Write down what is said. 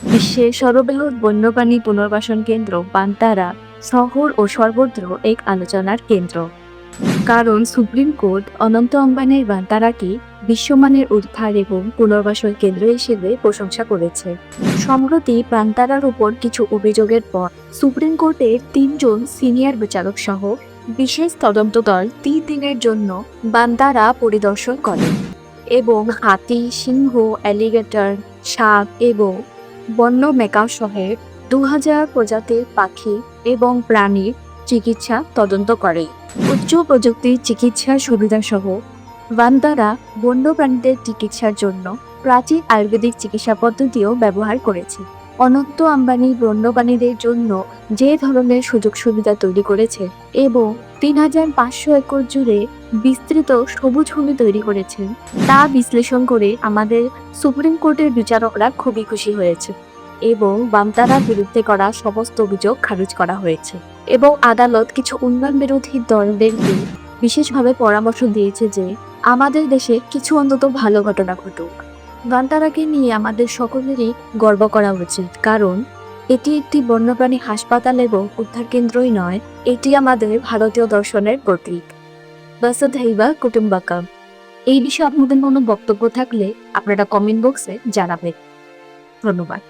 বিশ্বের সর্ববৃহৎ বন্যপ্রাণী পুনর্বাসন কেন্দ্র বান্তারা শহর ও সর্বত্র এক আলোচনার কেন্দ্র। কারণ সুপ্রিম কোর্ট অনন্ত আম্বানির বান্তারাকে বিশ্বমানের উদ্ধার এবং পুনর্বাসন কেন্দ্র হিসেবে প্রশংসা করেছে। সম্প্রতি বান্তারার উপর কিছু অভিযোগের পর সুপ্রিম কোর্টের 3জন সিনিয়র বিচারক সহ বিশেষ তদন্ত দল 3 দিনের জন্য বান্তারা পরিদর্শন করে এবং হাতি, সিংহ, অ্যালিগেটর, সাপ এবং বন্য ম্যাকাও সহ 2000 প্রজাতির পাখি এবং প্রাণীর চিকিৎসা তদন্ত করে। উচ্চ প্রযুক্তির চিকিৎসার সুবিধা সহ বান্দারা বন্যপ্রাণীদের চিকিৎসার জন্য প্রাচীন আয়ুর্বেদিক চিকিৎসা পদ্ধতিও ব্যবহার করেছে। অনন্ত আম্বানি বন্যপ্রাণীদের জন্য যে ধরনের সুযোগ সুবিধা তৈরি করেছে এবং 3500 একর জুড়ে বিস্তৃত সবুজ ভূমি তৈরি করেছেন তা বিশ্লেষণ করে আমাদের সুপ্রিম কোর্টের বিচারকরা খুবই খুশি হয়েছে এবং বান্তারার বিরুদ্ধে করা সমস্ত অভিযোগ খারিজ করা হয়েছে এবং আদালত কিছু উন্নয়ন বিরোধী দলদেরকে বিশেষভাবে পরামর্শ দিয়েছে যে আমাদের দেশে কিছু অন্তত ভালো ঘটনা ঘটুক। বান্তারাকে নিয়ে আমাদের সকলেরই গর্ব করা উচিত, কারণ এটি একটি বন্যপ্রাণী হাসপাতাল এবং উদ্ধার কেন্দ্রই নয়, এটি আমাদের ভারতীয় দর্শনের প্রতীক। বসুধৈব কুটুম্বকম। এই বিষয়ে আপনাদের কোনো বক্তব্য থাকলে আপনারা কমেন্ট বক্সে জানাবেন। ধন্যবাদ।